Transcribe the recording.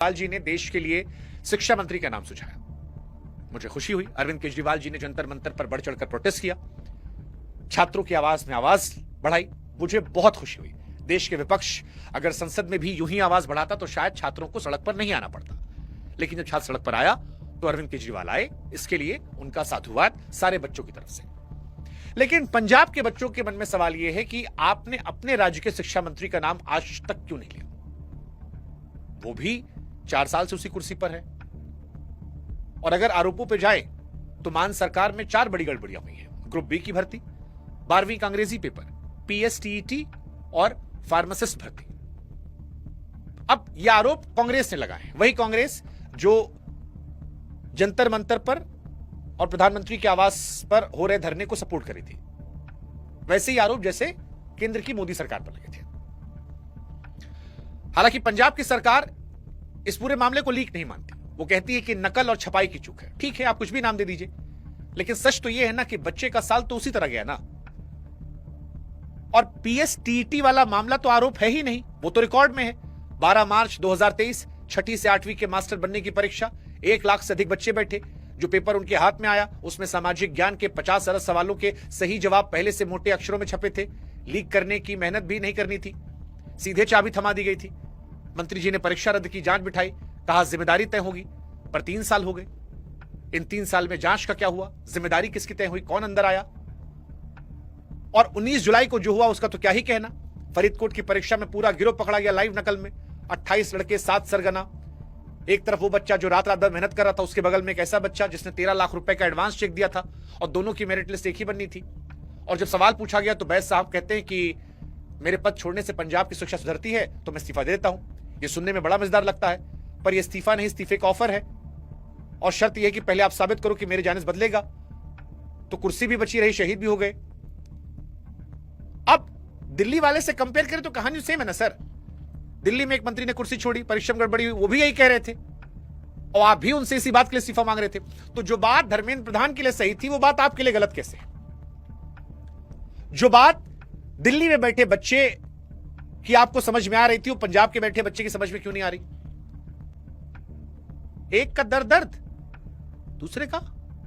केजरीवाल जी ने देश के लिए शिक्षा मंत्री का नाम सुझाया। मुझे खुशी हुई। अरविंद केजरीवाल जी ने जंतर मंतर पर बढ़ चढ़कर प्रोटेस्ट किया, छात्रों की आवाज में आवाज बढ़ाई। मुझे बहुत खुशी हुई। देश के विपक्ष अगर संसद में भी यूं ही आवाज बढ़ाता तो शायद छात्रों को सड़क पर नहीं आना पड़ता, लेकिन जब छात्र सड़क पर आया तो अरविंद केजरीवाल आए। इसके लिए उनका साधुवाद सारे बच्चों की तरफ से। लेकिन पंजाब के बच्चों के मन में सवाल यह है कि आपने अपने राज्य के शिक्षा मंत्री का नाम आज तक क्यों नहीं लिया? वो भी 4 साल से उसी कुर्सी पर है। और अगर आरोपों पे जाए तो मान सरकार में 4 बड़ी गड़बड़ियां हुई हैं। ग्रुप बी की भर्ती, 12वीं का अंग्रेजी पेपर, पीएसटीईटी और फार्मासिस्ट भर्ती। अब यह आरोप कांग्रेस ने लगाए हैं, वही कांग्रेस जो जंतर मंतर पर और प्रधानमंत्री के आवास पर हो रहे धरने को सपोर्ट करी थी। वैसे ही आरोप जैसे केंद्र की मोदी सरकार पर लगे थे। हालांकि पंजाब की सरकार इस पूरे मामले को लीक नहीं मानती। वो कहती है कि नकल और छपाई की चूक है। ठीक है, आप कुछ भी नाम दे दीजिए, लेकिन सच तो यह है ना कि बच्चे का साल तो उसी तरह गया ना। और पीएसटीटी वाला मामला तो आरोप है ही नहीं, वो तो रिकॉर्ड में है। 12 मार्च 2023 छठी से 8वीं के मास्टर बनने की परीक्षा, 1 लाख से अधिक बच्चे बैठे। जो पेपर उनके हाथ में आया उसमें सामाजिक ज्ञान के 50 अरब सवालों के सही जवाब पहले से मोटे अक्षरों में छपे थे। लीक करने की मेहनत भी नहीं करनी थी, सीधे चाबी थमा दी गई थी। मंत्री जी ने परीक्षा रद्द की, जांच बिठाई, कहा जिम्मेदारी तय होगी। पर 3 साल हो गए। इन 3 साल में जांच का क्या हुआ? जिम्मेदारी किसकी तय हुई? कौन अंदर आया? और 19 जुलाई को जो हुआ उसका तो क्या ही कहना। फरीदकोट की परीक्षा में पूरा गिरोह पकड़ा गया लाइव नकल में। 28 लड़के, 7 सरगना। एक तरफ वो बच्चा जो रात रात भर मेहनत कर रहा था, उसके बगल में एक ऐसा बच्चा जिसने 13 लाख रुपए का एडवांस चेक दिया था, और दोनों की मेरिट लिस्ट एक ही बननी थी। और जब सवाल पूछा गया तो बैस साहब कहते हैं कि मेरे पद छोड़ने से पंजाब की शिक्षा सुधरती है तो मैं इस्तीफा दे देता हूं। यह सुनने में बड़ा मजेदार लगता है, पर यह इस्तीफा नहीं, इस्तीफे का ऑफर है। और शर्त यह कि पहले आप साबित करो कि मेरे जाने से बदलेगा। तो कुर्सी भी बची रही, शहीद भी हो गए। अब दिल्ली वाले से कंपेयर करें तो कहानी सेम है ना सर। दिल्ली में एक मंत्री ने कुर्सी छोड़ी, परीक्षा में गड़बड़ी हुई, वो भी यही कह रहे थे, और आप भी उनसे इसी बात के लिए इस्तीफा मांग रहे थे। तो जो बात धर्मेंद्र प्रधान के लिए सही थी वो बात आपके लिए गलत कैसे है? जो बात दिल्ली में बैठे बच्चे की आपको समझ में आ रही थी वो पंजाब के बैठे बच्चे की समझ में क्यों नहीं आ रही? एक का दर्द दूसरे का